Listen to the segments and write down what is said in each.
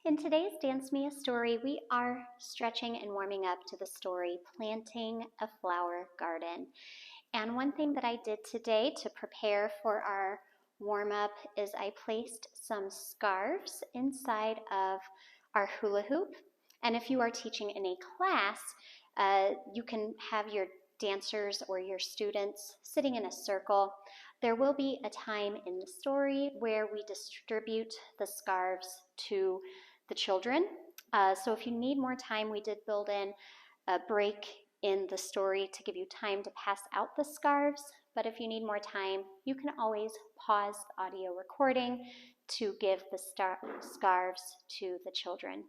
In today's Dance Me a Story, we are stretching and warming up to the story, Planting a Flower Garden. And one thing that I did today to prepare for our warm-up is I placed some scarves inside of our hula hoop. And if you are teaching in a class, you can have your dancers or your students sitting in a circle. There will be a time in the story where we distribute the scarves to the children. So if you need more time, we did build in a break in the story to give you time to pass out the scarves. But if you need more time, you can always pause the audio recording to give the scarves to the children.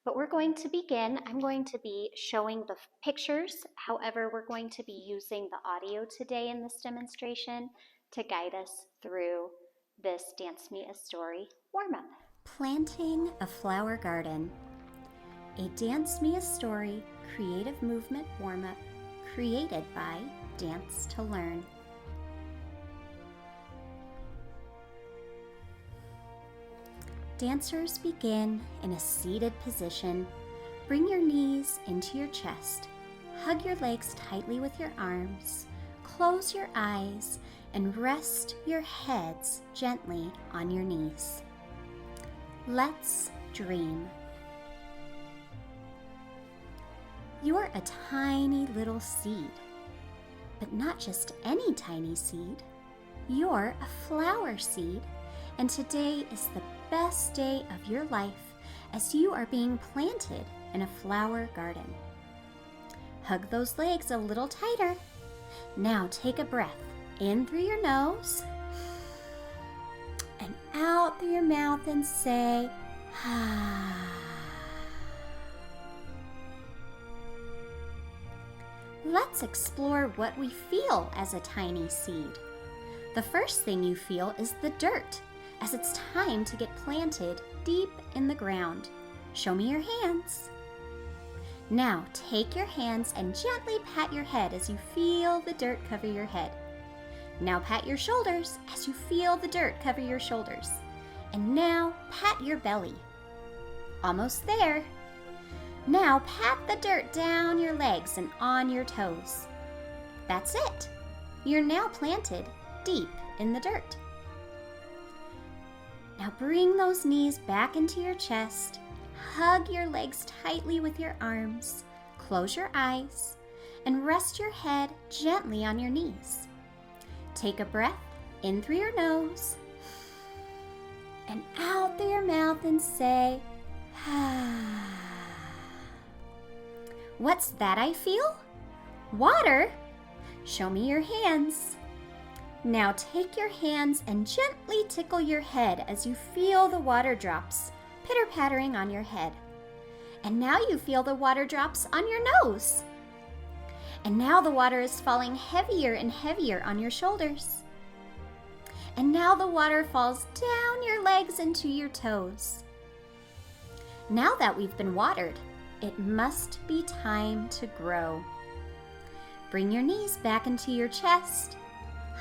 But we're going to begin. I'm going to be showing the pictures. However, we're going to be using the audio today in this demonstration to guide us through this Dance Me a Story warm-up. Planting a Flower Garden, a Dance Me a Story creative movement warm-up created by Dance to Learn. Dancers begin in a seated position. Bring your knees into your chest. Hug your legs tightly with your arms. Close your eyes and rest your heads gently on your knees. Let's dream. You're a tiny little seed, but not just any tiny seed. You're a flower seed, and today is the best day of your life as you are being planted in a flower garden. Hug those legs a little tighter. Now take a breath in through your nose and out through your mouth and say, ah. Let's explore what we feel as a tiny seed. The first thing you feel is the dirt, as it's time to get planted deep in the ground. Show me your hands. Now take your hands and gently pat your head as you feel the dirt cover your head. Now pat your shoulders as you feel the dirt cover your shoulders. And now pat your belly. Almost there. Now pat the dirt down your legs and on your toes. That's it. You're now planted deep in the dirt. Now bring those knees back into your chest. Hug your legs tightly with your arms. Close your eyes and rest your head gently on your knees. Take a breath in through your nose and out through your mouth and say, ah. What's that I feel? Water? Show me your hands. Now take your hands and gently tickle your head as you feel the water drops pitter-pattering on your head. And now you feel the water drops on your nose. And now the water is falling heavier and heavier on your shoulders. And now the water falls down your legs into your toes. Now that we've been watered, it must be time to grow. Bring your knees back into your chest.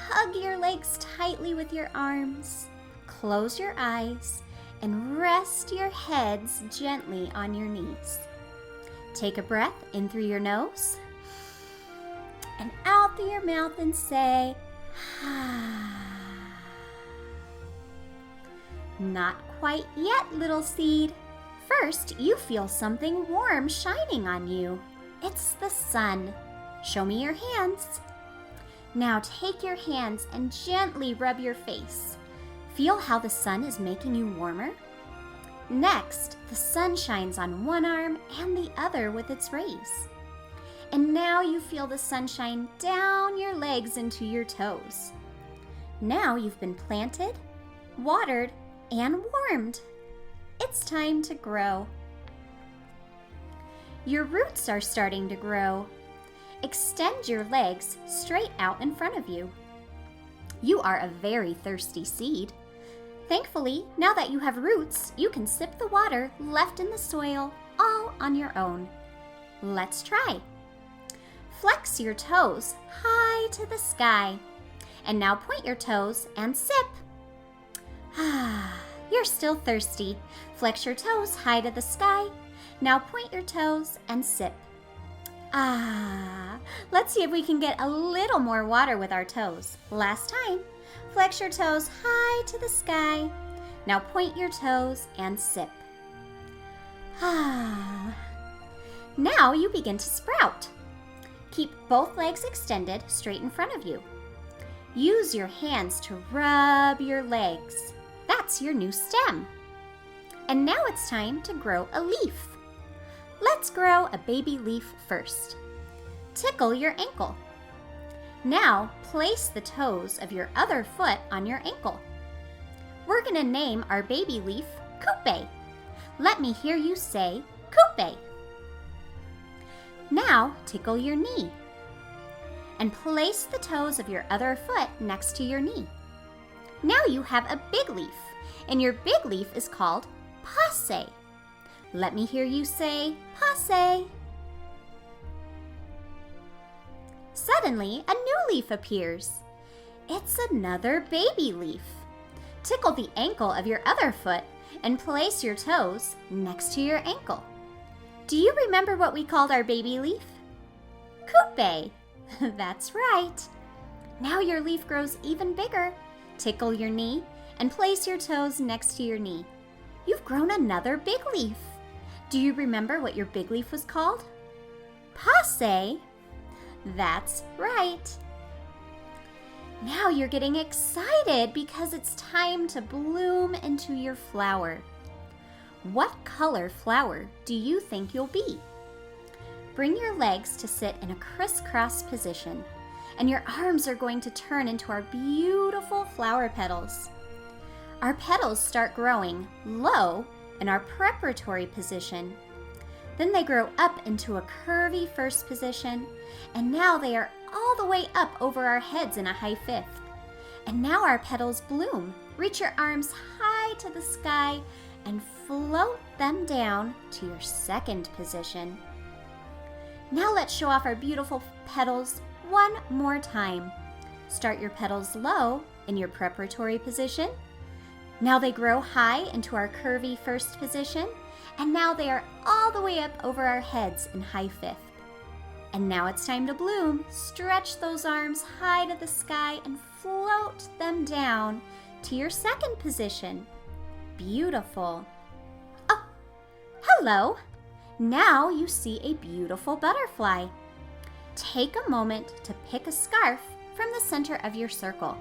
Hug your legs tightly with your arms. Close your eyes and rest your heads gently on your knees. Take a breath in through your nose and out through your mouth and say, ah. Not quite yet, little seed. First, you feel something warm shining on you. It's the sun. Show me your hands. Now take your hands and gently rub your face. Feel how the sun is making you warmer? Next, the sun shines on one arm and the other with its rays. And now you feel the sunshine down your legs into your toes. Now you've been planted, watered, and warmed. It's time to grow. Your roots are starting to grow. Extend your legs straight out in front of you. You are a very thirsty seed. Thankfully, now that you have roots, you can sip the water left in the soil all on your own. Let's try. Flex your toes high to the sky. And now point your toes and sip. You're still thirsty. Flex your toes high to the sky. Now point your toes and sip. Ah, let's see if we can get a little more water with our toes. Last time. Flex your toes high to the sky. Now point your toes and sip. Ah. Now you begin to sprout. Keep both legs extended straight in front of you. Use your hands to rub your legs. That's your new stem. And now it's time to grow a leaf. Let's grow a baby leaf first. Tickle your ankle. Now place the toes of your other foot on your ankle. We're going to name our baby leaf Coupe. Let me hear you say Coupe. Now tickle your knee and place the toes of your other foot next to your knee. Now you have a big leaf, and your big leaf is called Passe. Let me hear you say Passe. Suddenly, a new leaf appears. It's another baby leaf. Tickle the ankle of your other foot and place your toes next to your ankle. Do you remember what we called our baby leaf? Coupe. That's right. Now your leaf grows even bigger. Tickle your knee and place your toes next to your knee. You've grown another big leaf. Do you remember what your big leaf was called? Passe. That's right. Now you're getting excited because it's time to bloom into your flower. What color flower do you think you'll be? Bring your legs to sit in a crisscross position, and your arms are going to turn into our beautiful flower petals. Our petals start growing low in our preparatory position. Then they grow up into a curvy first position, and now they are all the way up over our heads in a high fifth. And now our petals bloom. Reach your arms high to the sky and float them down to your second position. Now let's show off our beautiful petals one more time. Start your petals low in your preparatory position. Now they grow high into our curvy first position, and now they are all the way up over our heads in high fifth. And now it's time to bloom. Stretch those arms high to the sky and float them down to your second position. Beautiful. Oh, hello. Now you see a beautiful butterfly. Take a moment to pick a scarf from the center of your circle.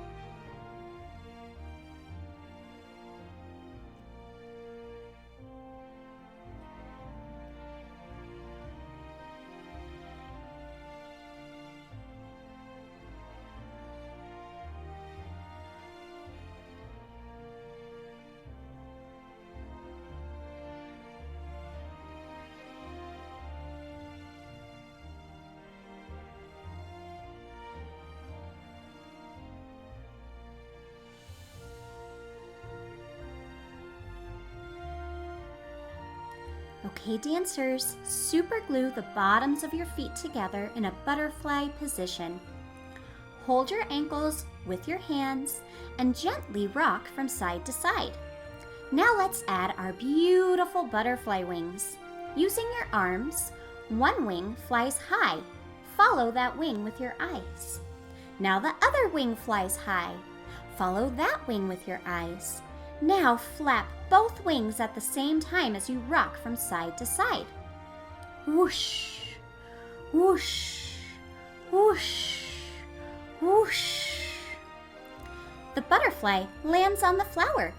Okay, dancers, super glue the bottoms of your feet together in a butterfly position. Hold your ankles with your hands and gently rock from side to side. Now let's add our beautiful butterfly wings. Using your arms, one wing flies high. Follow that wing with your eyes. Now the other wing flies high. Follow that wing with your eyes. Now flap both wings at the same time as you rock from side to side. Whoosh, whoosh, whoosh, whoosh. The butterfly lands on the flower.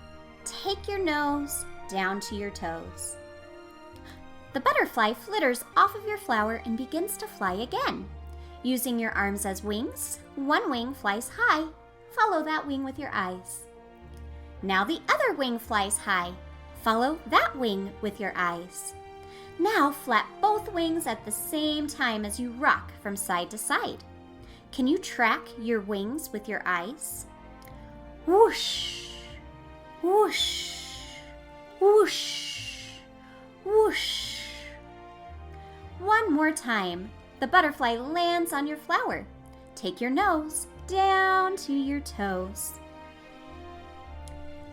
Take your nose down to your toes. The butterfly flitters off of your flower and begins to fly again. Using your arms as wings, one wing flies high. Follow that wing with your eyes. Now the other wing flies high. Follow that wing with your eyes. Now flap both wings at the same time as you rock from side to side. Can you track your wings with your eyes? Whoosh, whoosh, whoosh, whoosh. One more time. The butterfly lands on your flower. Take your nose down to your toes.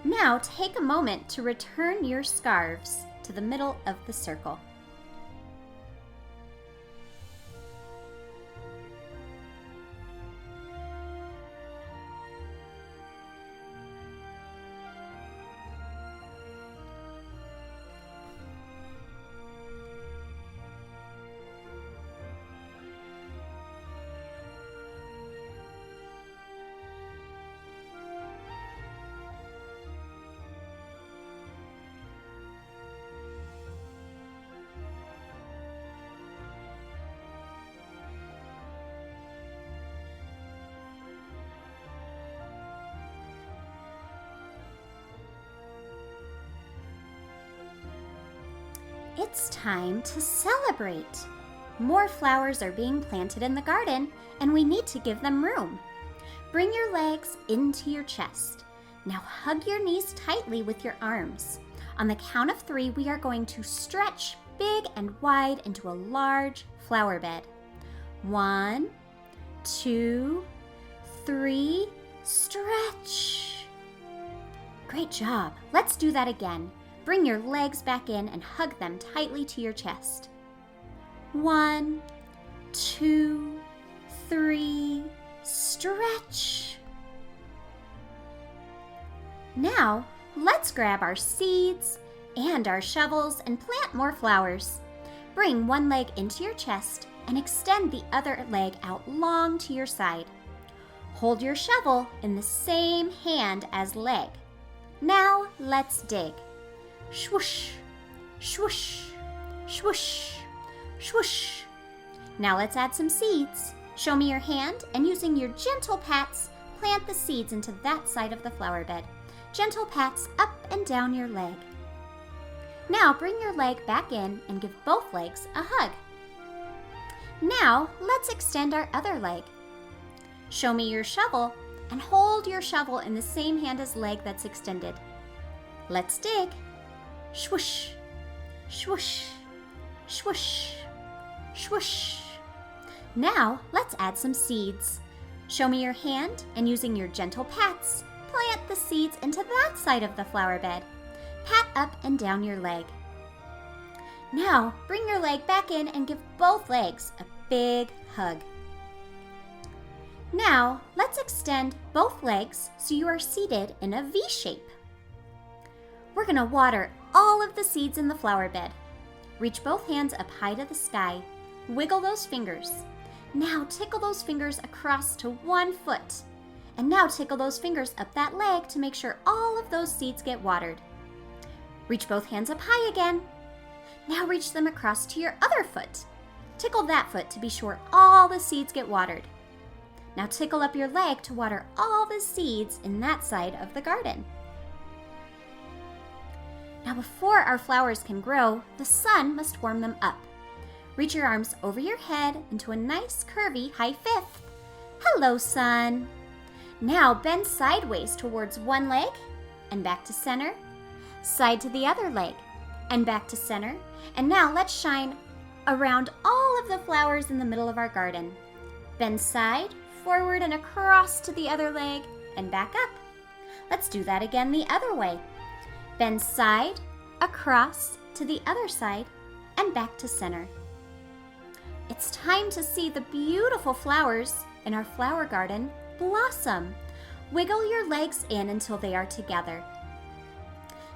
Now take a moment to return your scarves to the middle of the circle. It's time to celebrate. More flowers are being planted in the garden, and we need to give them room. Bring your legs into your chest. Now hug your knees tightly with your arms. On the count of 3, we are going to stretch big and wide into a large flower bed. 1, 2, 3, stretch. Great job. Let's do that again. Bring your legs back in and hug them tightly to your chest. 1, 2, 3, stretch. Now, let's grab our seeds and our shovels and plant more flowers. Bring one leg into your chest and extend the other leg out long to your side. Hold your shovel in the same hand as leg. Now, let's dig. Swoosh, swoosh, swoosh, swoosh. Now let's add some seeds. Show me your hand, and using your gentle pats, plant the seeds into that side of the flower bed. Gentle pats up and down your leg. Now bring your leg back in and give both legs a hug. Now let's extend our other leg. Show me your shovel, and hold your shovel in the same hand as leg that's extended. Let's dig. Swoosh, swoosh, swoosh, swoosh. Now, let's add some seeds. Show me your hand, and using your gentle pats, plant the seeds into that side of the flower bed. Pat up and down your leg. Now, bring your leg back in and give both legs a big hug. Now, let's extend both legs so you are seated in a V shape. We're going to water all of the seeds in the flower bed. Reach both hands up high to the sky. Wiggle those fingers. Now tickle those fingers across to one foot. And now tickle those fingers up that leg to make sure all of those seeds get watered. Reach both hands up high again. Now reach them across to your other foot. Tickle that foot to be sure all the seeds get watered. Now tickle up your leg to water all the seeds in that side of the garden. Now before our flowers can grow, the sun must warm them up. Reach your arms over your head into a nice curvy high fifth. Hello, sun. Now bend sideways towards one leg and back to center, side to the other leg and back to center. And now let's shine around all of the flowers in the middle of our garden. Bend side, forward and across to the other leg and back up. Let's do that again the other way. Bend side, across to the other side, and back to center. It's time to see the beautiful flowers in our flower garden blossom. Wiggle your legs in until they are together.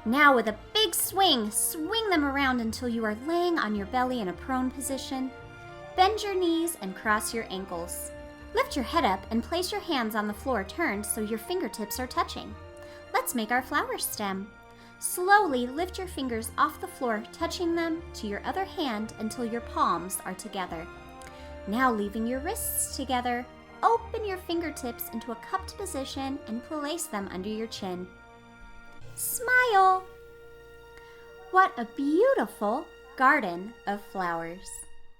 Now with a big swing, swing them around until you are laying on your belly in a prone position. Bend your knees and cross your ankles. Lift your head up and place your hands on the floor turned so your fingertips are touching. Let's make our flower stem. Slowly lift your fingers off the floor, touching them to your other hand until your palms are together. Now leaving your wrists together, open your fingertips into a cupped position and place them under your chin. Smile! What a beautiful garden of flowers.